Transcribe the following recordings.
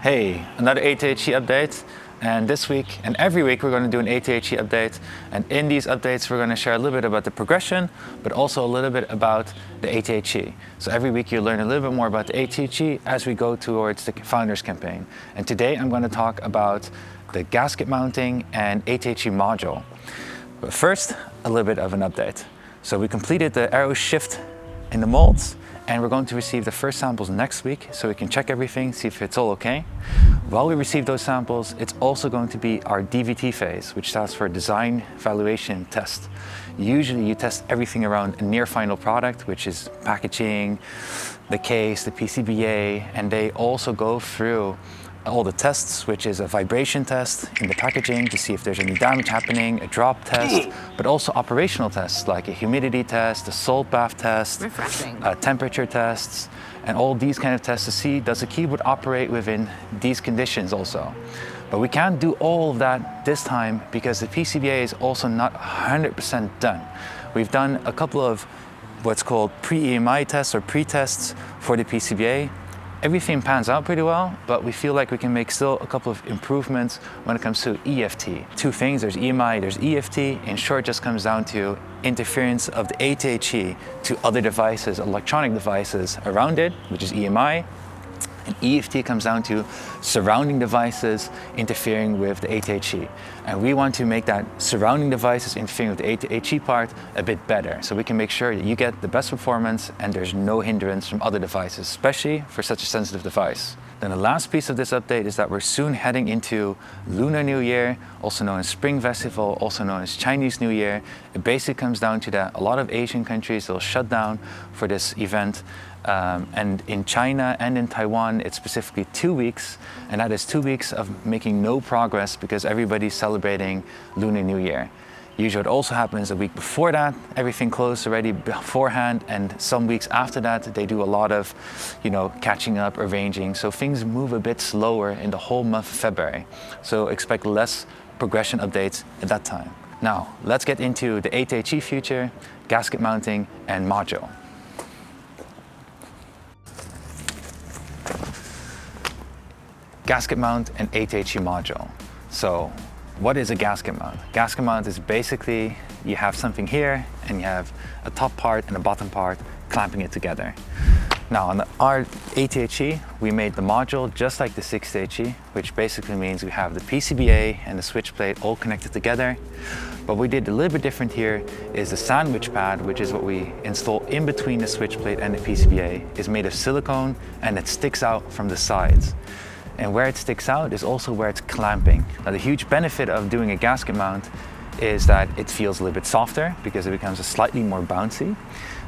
Hey, another 80HE update, and this week and every week we're going to do an 80HE update, and in these updates we're going to share a little bit about the progression but also a little bit about the 80HE. So every week you learn a little bit more about the 80HE as we go towards the Founders Campaign. And today I'm going to talk about the gasket mounting and 80HE module. But first, a little bit of an update. So we completed the aero shift in the molds, and we're going to receive the first samples next week so we can check everything, see if it's all okay. While we receive those samples, it's also going to be our DVT phase, which stands for Design Valuation Test. Usually you test everything around a near final product, which is packaging, the case, the PCBA, and they also go through all the tests, which is a vibration test in the packaging to see if there's any damage happening, a drop test, but also operational tests like a humidity test, a salt bath test, temperature tests, and all these kind of tests to see does the keyboard operate within these conditions also. But we can't do all of that this time because the PCBA is also not 100% done. We've done a couple of what's called pre-EMI tests or pre-tests for the PCBA. Everything pans out pretty well, but we feel like we can make still a couple of improvements when it comes to EFT. Two things, there's EMI, there's EFT. In short, just comes down to interference of the 80HE to other devices, electronic devices around it, which is EMI. And EFT comes down to surrounding devices interfering with the 80HE. And we want to make that surrounding devices interfering with the 80HE part a bit better, so we can make sure that you get the best performance and there's no hindrance from other devices, especially for such a sensitive device. Then the last piece of this update is that we're soon heading into Lunar New Year, also known as Spring Festival, also known as Chinese New Year. It basically comes down to that a lot of Asian countries will shut down for this event. And in China and in Taiwan, it's specifically 2 weeks, and that is 2 weeks of making no progress because everybody's celebrating Lunar New Year. Usually it also happens a week before that, everything closed already beforehand, and some weeks after that they do a lot of, catching up, arranging, so things move a bit slower in the whole month of February. So expect less progression updates at that time. Now, let's get into the 80HE future, gasket mounting and module. Gasket mount and 80HE module. So what is a gasket mount? Gasket mount is basically you have something here and you have a top part and a bottom part clamping it together. Now on our 80HE, we made the module just like the 60HE, which basically means we have the PCBA and the switch plate all connected together. But what we did a little bit different here is the sandwich pad, which is what we install in between the switch plate and the PCBA, is made of silicone and it sticks out from the sides. And where it sticks out is also where it's clamping. Now the huge benefit of doing a gasket mount is that it feels a little bit softer because it becomes slightly more bouncy.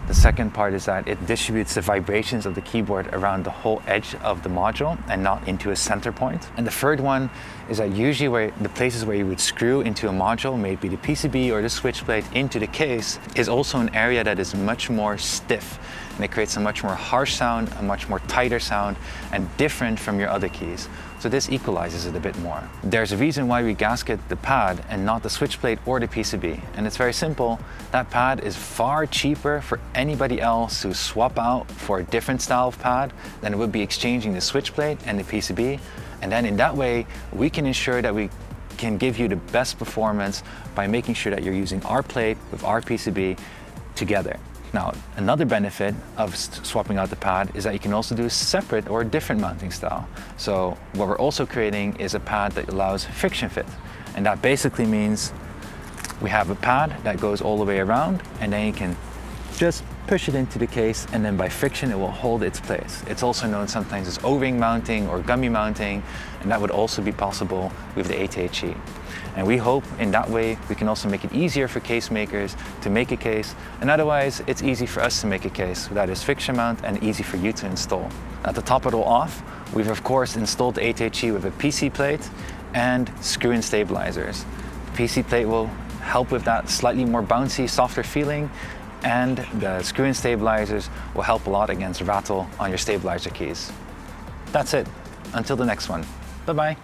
The second part is that it distributes the vibrations of the keyboard around the whole edge of the module and not into a center point. And the third one is that usually the places where you would screw into a module, maybe the PCB or the switch plate into the case, is also an area that is much more stiff. And it creates a much more harsh sound, a much more tighter sound, and different from your other keys. So this equalizes it a bit more. There's a reason why we gasket the pad and not the switch plate or the PCB. And it's very simple. That pad is far cheaper for anybody else to swap out for a different style of pad than it would be exchanging the switch plate and the PCB. And then in that way, we can ensure that we can give you the best performance by making sure that you're using our plate with our PCB together. Now, another benefit of swapping out the pad is that you can also do a separate or a different mounting style. So what we're also creating is a pad that allows friction fit. And that basically means we have a pad that goes all the way around, and then you can just push it into the case, and then by friction it will hold its place. It's also known sometimes as O-ring mounting or gummy mounting, and that would also be possible with the 80HE. And we hope in that way we can also make it easier for case makers to make a case, and otherwise it's easy for us to make a case that is friction mount and easy for you to install. Now, to top it all off, we've of course installed the 80HE with a PC plate and screw-in stabilizers. The PC plate will help with that slightly more bouncy, softer feeling, and the screw-in stabilizers will help a lot against rattle on your stabilizer keys. That's it. Until the next one. Bye-bye.